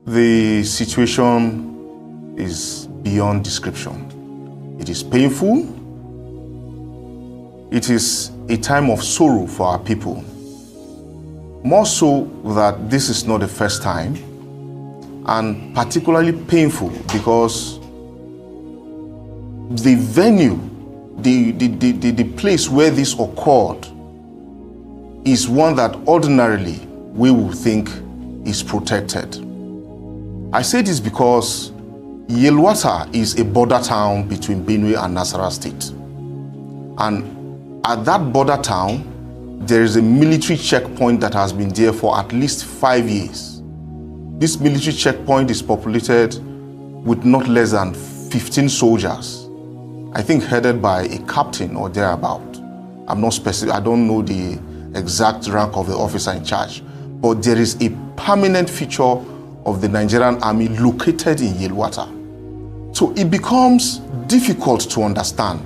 The situation is beyond description. It is painful. It is a time of sorrow for our people. More so that this is not the first time, and particularly painful because the venue, the place where this occurred is one that ordinarily we would think is protected. I say this because Yelwata is a border town between Benue and Nasarawa State. And at that border town, there is a military checkpoint that has been there for at least 5 years. This military checkpoint is populated with not less than 15 soldiers, I think headed by a captain or thereabout. I'm not specific, I don't know the exact rank of the officer in charge, but there is a permanent feature of the Nigerian army located in Yelwata. So it becomes difficult to understand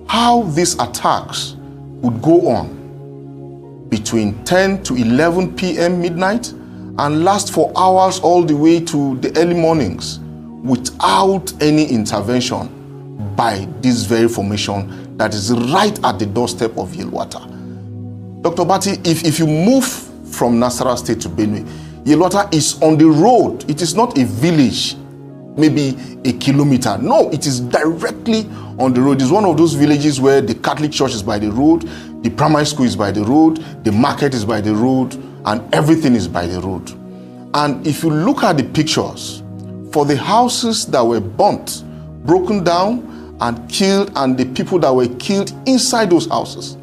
how these attacks would go on between 10 to 11 p.m. midnight and last for hours all the way to the early mornings without any intervention by this very formation that is right at the doorstep of Yelwata. Dr. Bati, if you move from Nasarawa State to Benue, Yelwata is on the road. It is not a village, maybe a kilometer. No, it is directly on the road. It's one of those villages where the Catholic church is by the road, the primary school is by the road, the market is by the road, and everything is by the road. And if you look at the pictures, for the houses that were burnt, broken down, and killed, and the people that were killed inside those houses,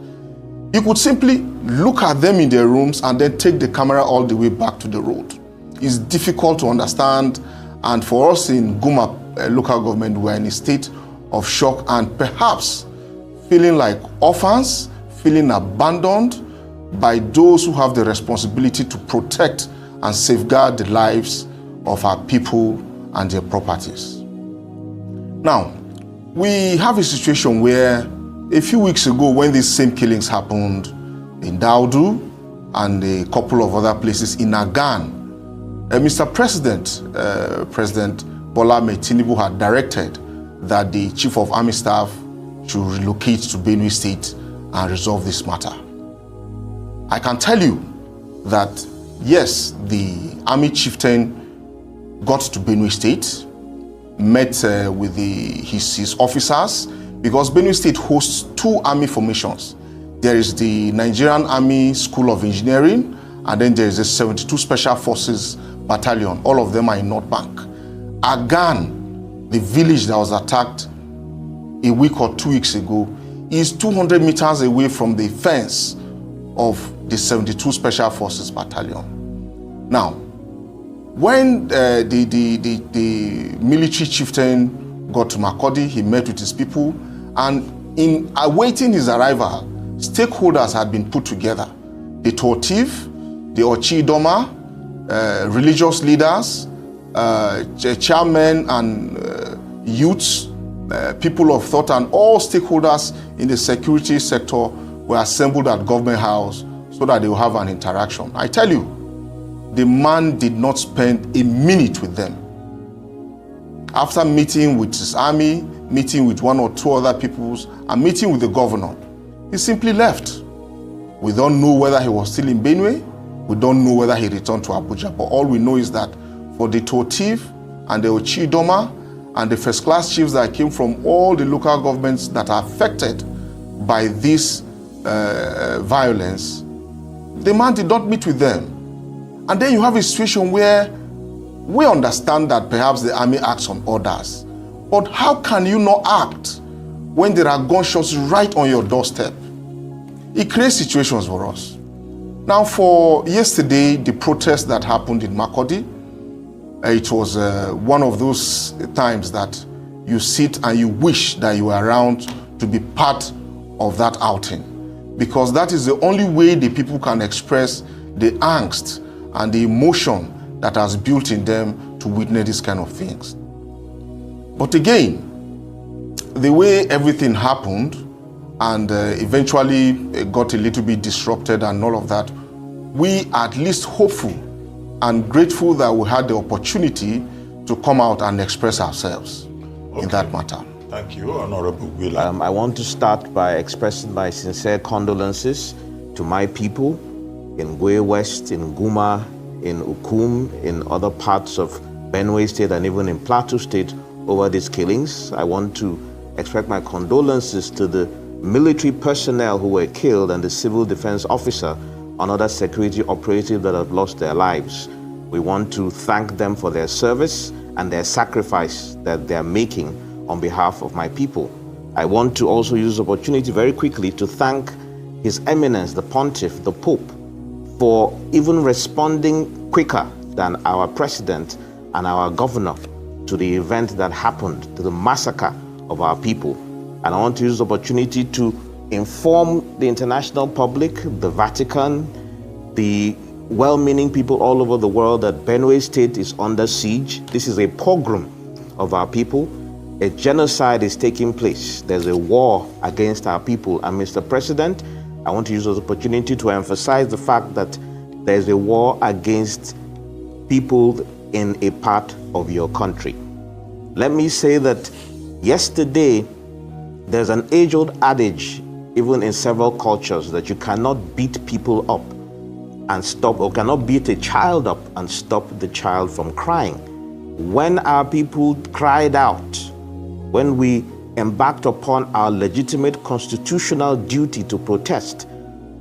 you could simply look at them in their rooms and then take the camera all the way back to the road. It's difficult to understand, and for us in Guma local government, we're in a state of shock and perhaps feeling like orphans, feeling abandoned by those who have the responsibility to protect and safeguard the lives of our people and their properties. Now, we have a situation where a few weeks ago, when these same killings happened in Daudu and a couple of other places in Agan, Mr. President Bola Ahmed Tinubu had directed that the Chief of Army Staff should relocate to Benue State and resolve this matter. I can tell you that, yes, the Army chieftain got to Benue State, met with his officers, because Benue State hosts two army formations. There is the Nigerian Army School of Engineering, and then there is the 72 Special Forces Battalion. All of them are in North Bank. Agan, the village that was attacked a week or 2 weeks ago, is 200 meters away from the fence of the 72 Special Forces Battalion. Now, when the military chieftain got to Makurdi, he met with his people, and in awaiting his arrival, stakeholders had been put together. The Totif, the Ochidoma, religious leaders, chairmen and youths, people of thought, and all stakeholders in the security sector were assembled at Government House so that they will have an interaction. I tell you, the man did not spend a minute with them. After meeting with his army, meeting with one or two other peoples, and meeting with the governor, he simply left. We don't know whether he was still in Benue. We don't know whether he returned to Abuja. But all we know is that for the Totif and the Ochidoma and the first-class chiefs that came from all the local governments that are affected by this violence, the man did not meet with them. And then you have a situation where we understand that perhaps the army acts on orders. But how can you not act when there are gunshots right on your doorstep? It creates situations for us. Now, for yesterday, the protest that happened in Makurdi, it was one of those times that you sit and you wish that you were around to be part of that outing, because that is the only way the people can express the angst and the emotion that has built in them to witness these kind of things. But again, the way everything happened and eventually got a little bit disrupted and all of that, we are at least hopeful and grateful that we had the opportunity to come out and express ourselves in that matter. Thank you, Honorable Gbillah. I want to start by expressing my sincere condolences to my people in Gwe West, in Guma, in Ukum, in other parts of Benue State, and even in Plateau State over these killings. I want to express my condolences to the military personnel who were killed and the civil defense officer and other security operatives that have lost their lives. We want to thank them for their service and their sacrifice that they are making on behalf of my people. I want to also use this opportunity very quickly to thank His Eminence, the Pontiff, the Pope, for even responding quicker than our President and our Governor to the event that happened, to the massacre of our people. And I want to use this opportunity to inform the international public, the Vatican, the well-meaning people all over the world that Benue State is under siege. This is a pogrom of our people. A genocide is taking place. There's a war against our people. And Mr. President, I want to use this opportunity to emphasize the fact that there's a war against people in a part of your country. Let me say that yesterday, there's an age-old adage, even in several cultures, that you cannot beat people up and stop, or cannot beat a child up and stop the child from crying. When our people cried out, when we embarked upon our legitimate constitutional duty to protest,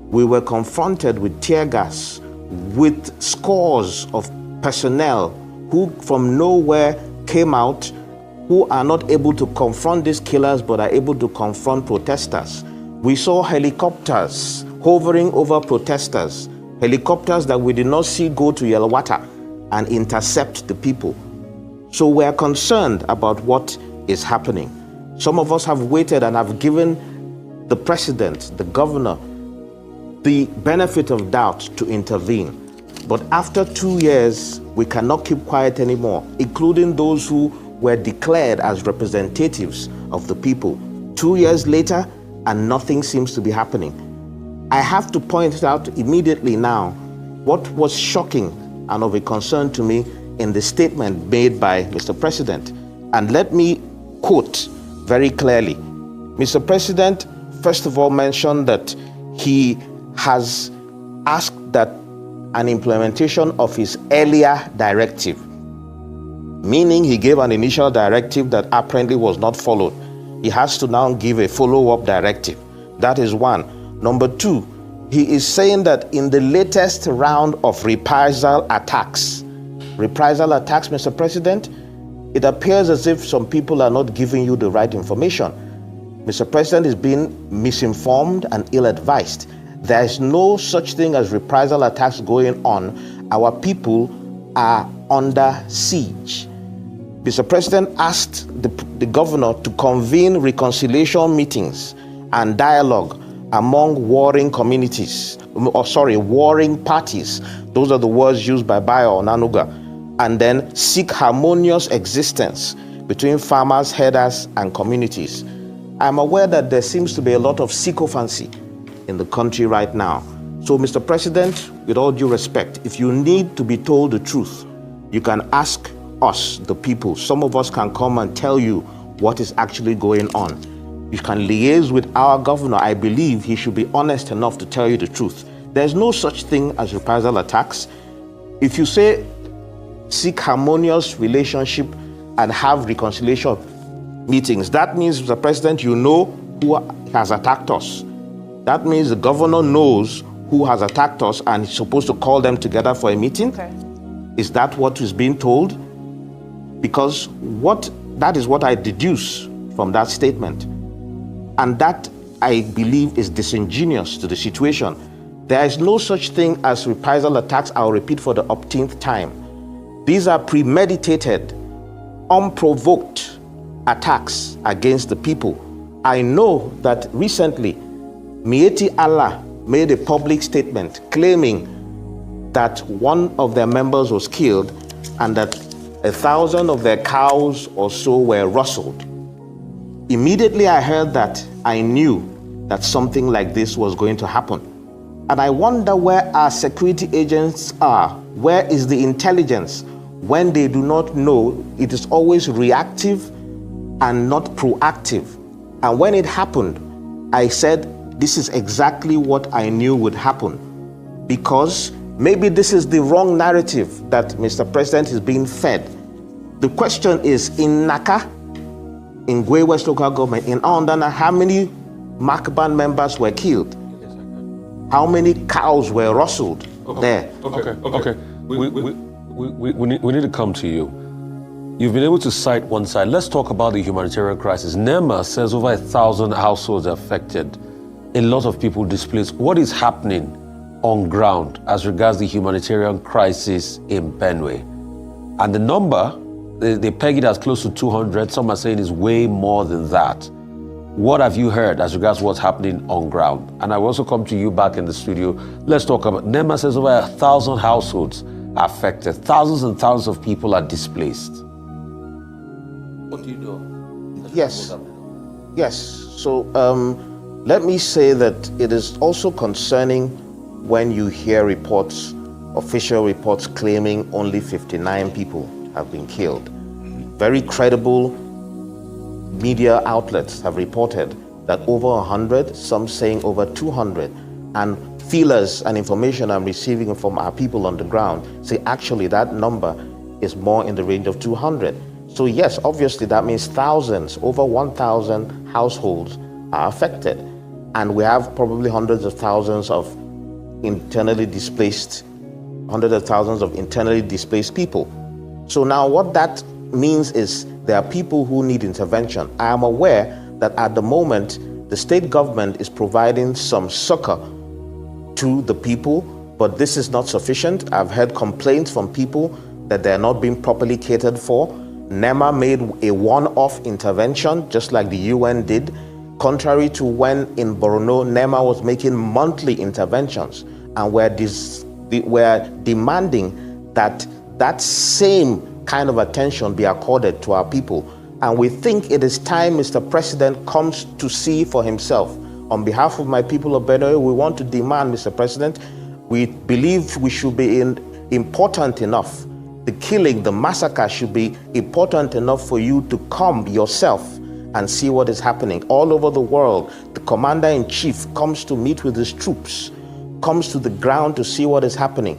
we were confronted with tear gas, with scores of personnel who from nowhere came out, who are not able to confront these killers but are able to confront protesters. We saw helicopters hovering over protesters, helicopters that we did not see go to Yelwata and intercept the people. So we're concerned about what is happening. Some of us have waited and have given the president, the governor, the benefit of doubt to intervene. But after 2 years, we cannot keep quiet anymore, including those who were declared as representatives of the people. 2 years later, and nothing seems to be happening. I have to point out immediately now what was shocking and of a concern to me in the statement made by Mr. President. And let me quote very clearly. Mr. President, first of all, mentioned that he has asked that an implementation of his earlier directive, meaning he gave an initial directive that apparently was not followed. He has to now give a follow-up directive. That is one. Number two, he is saying that in the latest round of reprisal attacks, Mr. President, it appears as if some people are not giving you the right information. Mr. President is being misinformed and ill-advised. There is no such thing as reprisal attacks going on. Our people are under siege. Mr. President asked the governor to convene reconciliation meetings and dialogue among warring communities, warring parties. Those are the words used by Bayo Onanuga. And then seek harmonious existence between farmers, herders, and communities. I'm aware that there seems to be a lot of sycophancy in the country right now. So, Mr. President, with all due respect, if you need to be told the truth, you can ask us, the people. Some of us can come and tell you what is actually going on. You can liaise with our governor. I believe he should be honest enough to tell you the truth. There's no such thing as reprisal attacks. If you say seek harmonious relationship and have reconciliation meetings, that means, Mr. President, you know who has attacked us. That means the governor knows who has attacked us and is supposed to call them together for a meeting. Okay. Is that what is being told? Because that is what I deduce from that statement. And that, I believe, is disingenuous to the situation. There is no such thing as reprisal attacks. I'll repeat for the umpteenth time. These are premeditated, unprovoked attacks against the people. I know that recently, Mieti Allah made a public statement claiming that one of their members was killed and that 1,000 of their cows or so were rustled. Immediately I heard that, I knew that something like this was going to happen. And I wonder where our security agents are. Where is the intelligence when they do not know? It is always reactive and not proactive. And when it happened, I said, this is exactly what I knew would happen. Because maybe this is the wrong narrative that Mr. President is being fed. The question is, in Naka, in Gwe West local government, in Aondana, how many MAC band members were killed? How many cows were rustled there? Okay. We need to come to you. You've been able to cite one side. Let's talk about the humanitarian crisis. NEMA says over 1,000 households are affected, a lot of people displaced. What is happening on ground as regards the humanitarian crisis in Benue? And the number, they peg it as close to 200. Some are saying it's way more than that. What have you heard as regards what's happening on ground? And I will also come to you back in the studio. Let's talk about, NEMA says over 1,000 households are affected. Thousands and thousands of people are displaced. What do you know? Yes. So let me say that it is also concerning when you hear reports, official reports claiming only 59 people have been killed. Very credible media outlets have reported that over 100, some saying over 200, and feelers and information I'm receiving from our people on the ground say actually that number is more in the range of 200. So yes, obviously that means thousands, over 1,000 households are affected. And we have probably hundreds of thousands of internally displaced people. So now what that means is there are people who need intervention. I am aware that at the moment, the state government is providing some succor to the people, but this is not sufficient. I've heard complaints from people that they're not being properly catered for. NEMA made a one-off intervention, just like the UN did, contrary to when in Borno, NEMA was making monthly interventions, and we're demanding that that same kind of attention be accorded to our people. And we think it is time Mr. President comes to see for himself. On behalf of my people of Benue, we want to demand, Mr. President, we believe we should be important enough. The killing, the massacre should be important enough for you to come yourself and see what is happening. All over the world, the commander-in-chief comes to meet with his troops, comes to the ground to see what is happening.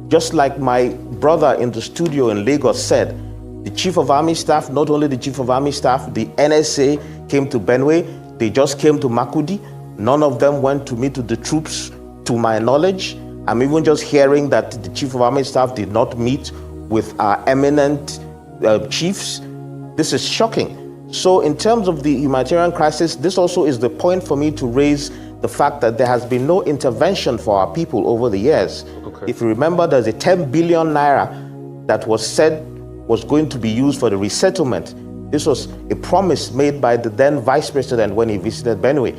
Just like my brother in the studio in Lagos said, the chief of army staff, not only the chief of army staff, the NSA came to Benue, they just came to Makudi. None of them went to meet with the troops, to my knowledge. I'm even just hearing that the chief of army staff did not meet with our eminent chiefs. This is shocking. So in terms of the humanitarian crisis, this also is the point for me to raise the fact that there has been no intervention for our people over the years. Okay. If you remember, there's a 10 billion naira that was said was going to be used for the resettlement. This was a promise made by the then vice president when he visited Benue.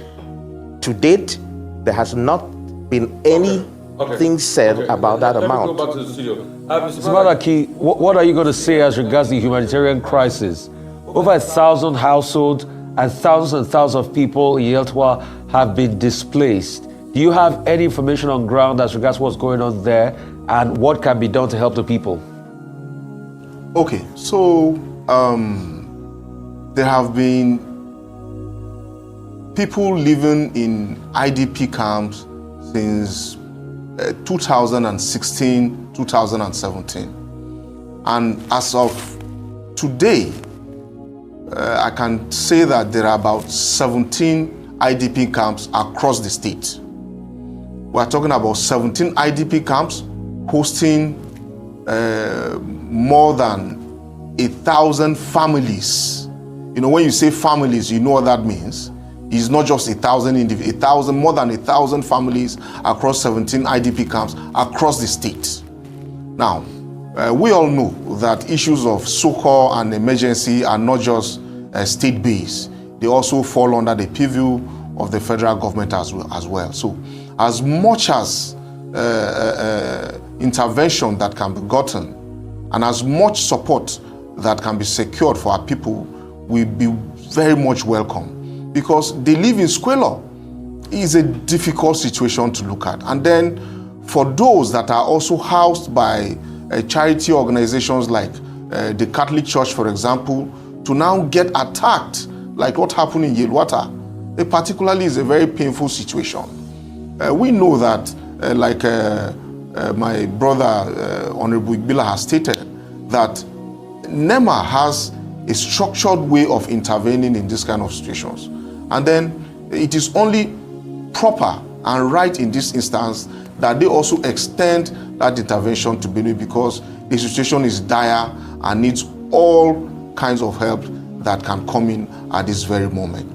To date, there has not been anything said about that amount. Let me go back to the studio. Mr. Madaki, what are you going to say as regards the humanitarian crisis? Over 1,000 households and thousands of people in Yeltwa have been displaced. Do you have any information on ground as regards what's going on there and what can be done to help the people? Okay, so there have been people living in IDP camps since 2016, 2017. And as of today, I can say that there are about 17 IDP camps across the state. We're talking about 17 IDP camps hosting more than 1,000 families. You know, when you say families, you know what that means. It's not just 1,000 individuals, more than 1,000 families across 17 IDP camps across the state. Now, we all know that issues of succor and emergency are not just state-based. They also fall under the purview of the federal government as well. So, as much as intervention that can be gotten and as much support that can be secured for our people will be very much welcome, because they live in squalor. is a difficult situation to look at. And then for those that are also housed by charity organizations like the Catholic Church, for example, to now get attacked like what happened in Yelwata, it particularly is a very painful situation. We know that, like my brother, Honorable Gbillah, has stated, that NEMA has a structured way of intervening in this kind of situations. And then it is only proper and right in this instance that they also extend that intervention to Benue, because the situation is dire and needs all kinds of help that can come in at this very moment.